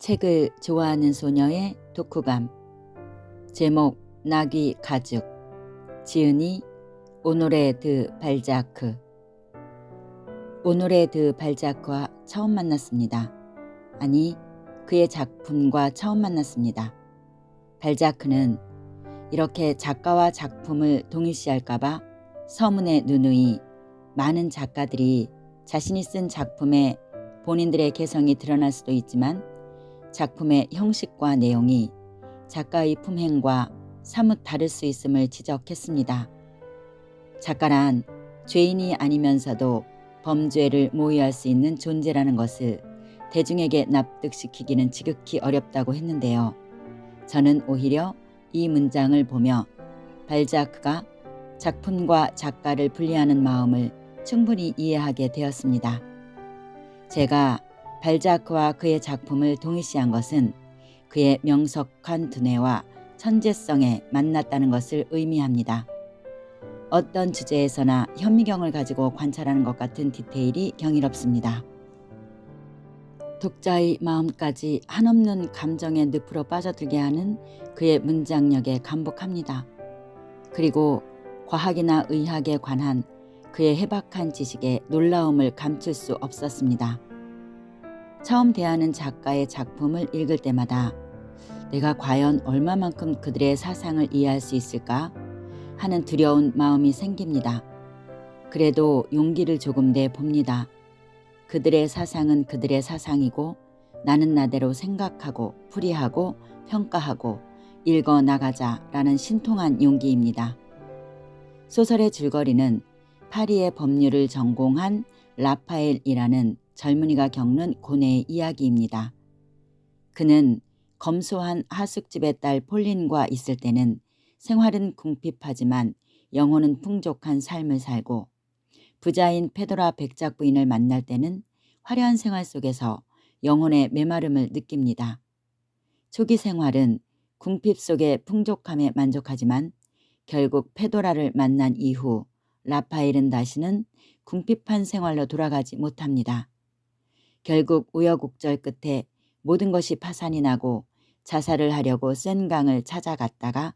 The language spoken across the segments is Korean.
책을 좋아하는 소녀의 독후감. 제목 나귀 가죽. 지은이 오노레 드 발자크. 오노레 드 발자크와 처음 만났습니다. 아니, 그의 작품과 처음 만났습니다. 발자크는 이렇게 작가와 작품을 동일시할까봐 서문에 누누이 많은 작가들이 자신이 쓴 작품에 본인들의 개성이 드러날 수도 있지만 작품의 형식과 내용이 작가의 품행과 사뭇 다를 수 있음을 지적했습니다. 작가란 죄인이 아니면서도 범죄를 모의할 수 있는 존재라는 것을 대중에게 납득시키기는 지극히 어렵다고 했는데요. 저는 오히려 이 문장을 보며 발자크가 작품과 작가를 분리하는 마음을 충분히 이해하게 되었습니다. 제가 발자크와 그의 작품을 동일시한 것은 그의 명석한 두뇌와 천재성에 만났다는 것을 의미합니다. 어떤 주제에서나 현미경을 가지고 관찰하는 것 같은 디테일이 경이롭습니다. 독자의 마음까지 한없는 감정의 늪으로 빠져들게 하는 그의 문장력에 감복합니다. 그리고 과학이나 의학에 관한 그의 해박한 지식에 놀라움을 감출 수 없었습니다. 처음 대하는 작가의 작품을 읽을 때마다 내가 과연 얼마만큼 그들의 사상을 이해할 수 있을까 하는 두려운 마음이 생깁니다. 그래도 용기를 조금 내봅니다. 그들의 사상은 그들의 사상이고 나는 나대로 생각하고 풀이하고 평가하고 읽어나가자라는 신통한 용기입니다. 소설의 줄거리는 파리의 법률을 전공한 라파엘이라는 젊은이가 겪는 고뇌의 이야기입니다. 그는 검소한 하숙집의 딸 폴린과 있을 때는 생활은 궁핍하지만 영혼은 풍족한 삶을 살고, 부자인 페도라 백작 부인을 만날 때는 화려한 생활 속에서 영혼의 메마름을 느낍니다. 초기 생활은 궁핍 속의 풍족함에 만족하지만 결국 페도라를 만난 이후 라파엘은 다시는 궁핍한 생활로 돌아가지 못합니다. 결국 우여곡절 끝에 모든 것이 파산이 나고 자살을 하려고 센 강을 찾아갔다가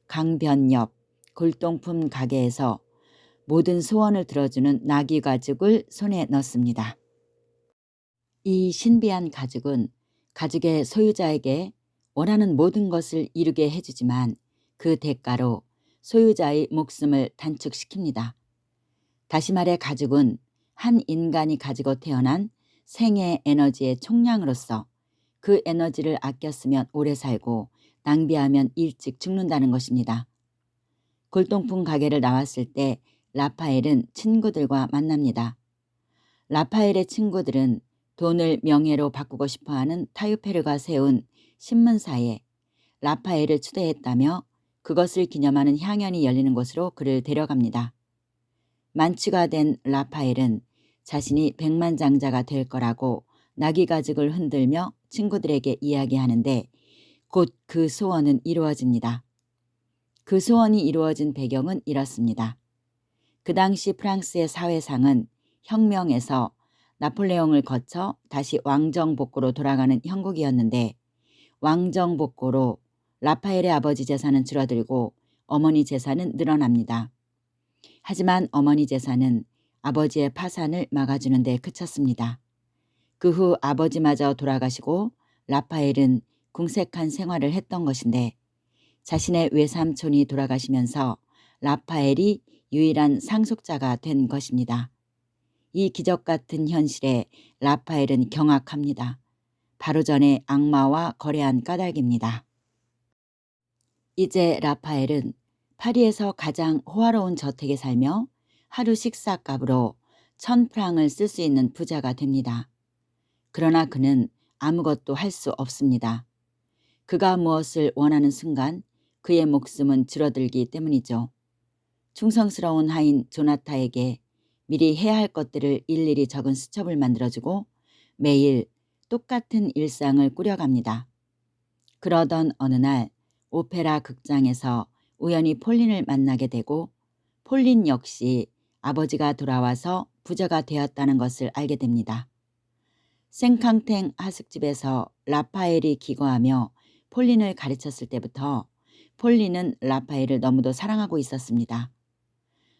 강변 옆 골동품 가게에서 모든 소원을 들어주는 나귀 가죽을 손에 넣습니다. 이 신비한 가죽은 가죽의 소유자에게 원하는 모든 것을 이루게 해주지만 그 대가로 소유자의 목숨을 단축시킵니다. 다시 말해 가죽은 한 인간이 가지고 태어난 생의 에너지의 총량으로서 그 에너지를 아껴 쓰면 오래 살고 낭비하면 일찍 죽는다는 것입니다. 골동품 가게를 나왔을 때 라파엘은 친구들과 만납니다. 라파엘의 친구들은 돈을 명예로 바꾸고 싶어하는 타유페르가 세운 신문사에 라파엘을 초대했다며 그것을 기념하는 향연이 열리는 곳으로 그를 데려갑니다. 만취가 된 라파엘은 자신이 백만장자가 될 거라고 나귀 가죽을 흔들며 친구들에게 이야기하는데 곧 그 소원은 이루어집니다. 그 소원이 이루어진 배경은 이렇습니다. 그 당시 프랑스의 사회상은 혁명에서 나폴레옹을 거쳐 다시 왕정복고로 돌아가는 형국이었는데 왕정복고로 라파엘의 아버지 재산은 줄어들고 어머니 재산은 늘어납니다. 하지만 어머니 재산은 아버지의 파산을 막아주는 데 그쳤습니다. 그 후 아버지마저 돌아가시고 라파엘은 궁색한 생활을 했던 것인데 자신의 외삼촌이 돌아가시면서 라파엘이 유일한 상속자가 된 것입니다. 이 기적 같은 현실에 라파엘은 경악합니다. 바로 전에 악마와 거래한 까닭입니다. 이제 라파엘은 파리에서 가장 호화로운 저택에 살며 하루 식사값으로 1000프랑을 쓸 수 있는 부자가 됩니다. 그러나 그는 아무것도 할 수 없습니다. 그가 무엇을 원하는 순간 그의 목숨은 줄어들기 때문이죠. 충성스러운 하인 조나타에게 미리 해야 할 것들을 일일이 적은 수첩을 만들어주고 매일 똑같은 일상을 꾸려갑니다. 그러던 어느 날 오페라 극장에서 우연히 폴린을 만나게 되고 폴린 역시 아버지가 돌아와서 부자가 되었다는 것을 알게 됩니다. 생캉탱 하숙집에서 라파엘이 기거하며 폴린을 가르쳤을 때부터 폴린은 라파엘을 너무도 사랑하고 있었습니다.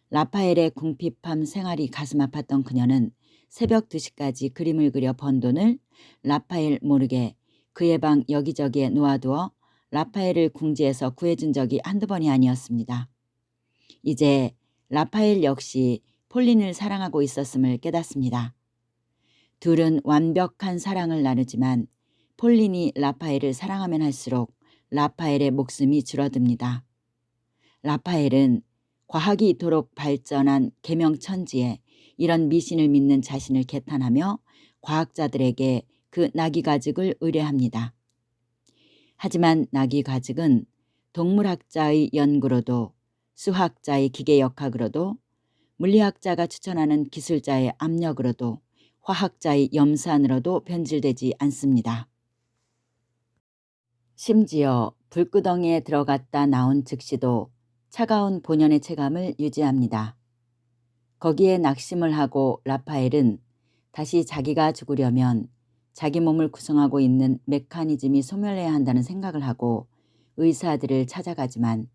라파엘의 궁핍함 생활이 가슴 아팠던 그녀는 새벽 2시까지 그림을 그려 번 돈을 라파엘 모르게 그의 방 여기저기에 놓아두어 라파엘을 궁지에서 구해준 적이 한두 번이 아니었습니다. 이제 라파엘 역시 폴린을 사랑하고 있었음을 깨닫습니다. 둘은 완벽한 사랑을 나누지만 폴린이 라파엘을 사랑하면 할수록 라파엘의 목숨이 줄어듭니다. 라파엘은 과학이 이토록 발전한 계명천지에 이런 미신을 믿는 자신을 개탄하며 과학자들에게 그 나귀가죽을 의뢰합니다. 하지만 나귀가죽은 동물학자의 연구로도 수학자의 기계역학으로도 물리학자가 추천하는 기술자의 압력으로도 화학자의 염산으로도 변질되지 않습니다. 심지어 불구덩이에 들어갔다 나온 즉시도 차가운 본연의 체감을 유지합니다. 거기에 낙심을 하고 라파엘은 다시 자기가 죽으려면 자기 몸을 구성하고 있는 메커니즘이 소멸해야 한다는 생각을 하고 의사들을 찾아가지만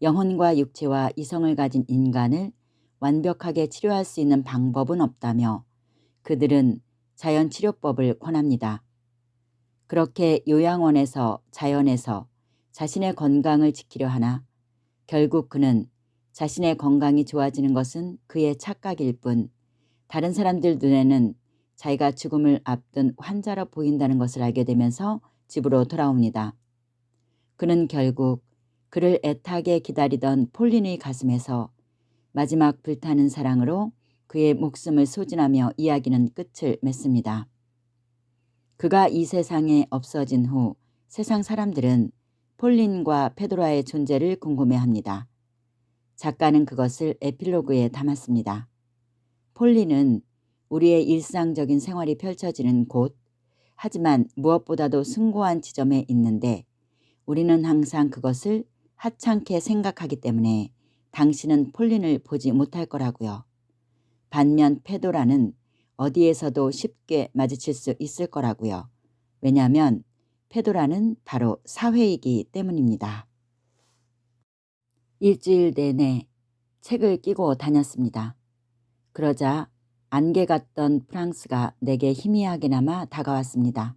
영혼과 육체와 이성을 가진 인간을 완벽하게 치료할 수 있는 방법은 없다며 그들은 자연치료법을 권합니다. 그렇게 요양원에서 자연에서 자신의 건강을 지키려 하나 결국 그는 자신의 건강이 좋아지는 것은 그의 착각일 뿐 다른 사람들 눈에는 자기가 죽음을 앞둔 환자로 보인다는 것을 알게 되면서 집으로 돌아옵니다. 그는 결국 그를 애타게 기다리던 폴린의 가슴에서 마지막 불타는 사랑으로 그의 목숨을 소진하며 이야기는 끝을 맺습니다. 그가 이 세상에 없어진 후 세상 사람들은 폴린과 페도라의 존재를 궁금해합니다. 작가는 그것을 에필로그에 담았습니다. 폴린은 우리의 일상적인 생활이 펼쳐지는 곳, 하지만 무엇보다도 숭고한 지점에 있는데 우리는 항상 그것을 하찮게 생각하기 때문에 당신은 폴린을 보지 못할 거라고요. 반면 페도라는 어디에서도 쉽게 마주칠 수 있을 거라고요. 왜냐하면 페도라는 바로 사회이기 때문입니다. 일주일 내내 책을 끼고 다녔습니다. 그러자 안개 같던 프랑스가 내게 희미하게나마 다가왔습니다.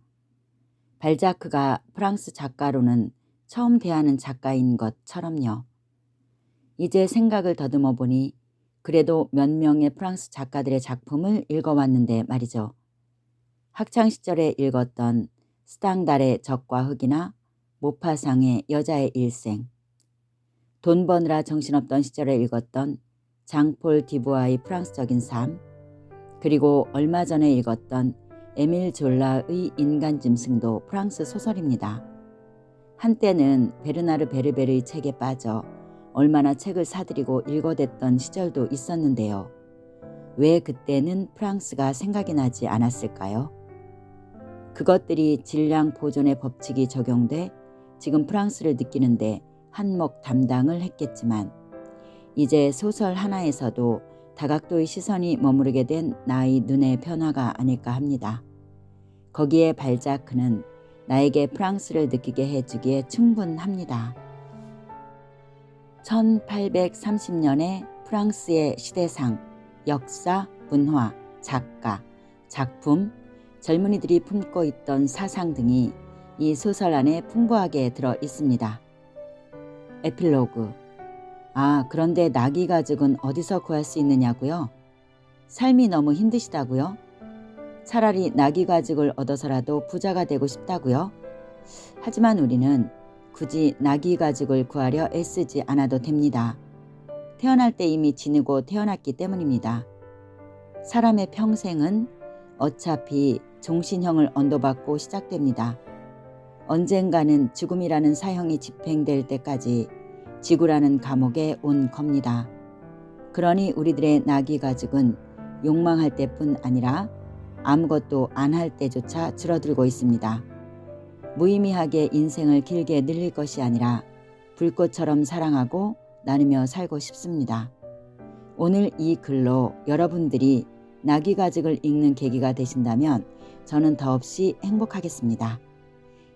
발자크가 프랑스 작가로는 처음 대하는 작가인 것처럼요. 이제 생각을 더듬어 보니 그래도 몇 명의 프랑스 작가들의 작품을 읽어왔는데 말이죠. 학창시절에 읽었던 스탕달의 적과 흙이나 모파상의 여자의 일생, 돈 버느라 정신없던 시절에 읽었던 장폴 디부아의 프랑스적인 삶, 그리고 얼마 전에 읽었던 에밀 졸라의 인간 짐승도 프랑스 소설입니다. 한때는 베르나르 베르베르의 책에 빠져 얼마나 책을 사들이고 읽어댔던 시절도 있었는데요. 왜 그때는 프랑스가 생각이 나지 않았을까요? 그것들이 질량 보존의 법칙이 적용돼 지금 프랑스를 느끼는데 한몫 담당을 했겠지만 이제 소설 하나에서도 다각도의 시선이 머무르게 된 나의 눈의 변화가 아닐까 합니다. 거기에 발자크는 나에게 프랑스를 느끼게 해주기에 충분합니다. 1830년의 프랑스의 시대상, 역사, 문화, 작가, 작품, 젊은이들이 품고 있던 사상 등이 이 소설 안에 풍부하게 들어 있습니다. 에필로그. 그런데 나귀 가죽은 어디서 구할 수 있느냐고요? 삶이 너무 힘드시다고요? 차라리 나귀 가죽을 얻어서라도 부자가 되고 싶다고요? 하지만 우리는 굳이 나귀 가죽을 구하려 애쓰지 않아도 됩니다. 태어날 때 이미 지니고 태어났기 때문입니다. 사람의 평생은 어차피 종신형을 언도받고 시작됩니다. 언젠가는 죽음이라는 사형이 집행될 때까지 지구라는 감옥에 온 겁니다. 그러니 우리들의 나귀 가죽은 욕망할 때뿐 아니라 아무것도 안 할 때조차 줄어들고 있습니다. 무의미하게 인생을 길게 늘릴 것이 아니라 불꽃처럼 사랑하고 나누며 살고 싶습니다. 오늘 이 글로 여러분들이 나귀 가죽을 읽는 계기가 되신다면 저는 더없이 행복하겠습니다.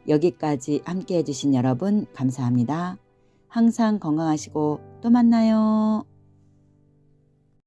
여기까지 함께 해주신 여러분 감사합니다. 항상 건강하시고 또 만나요.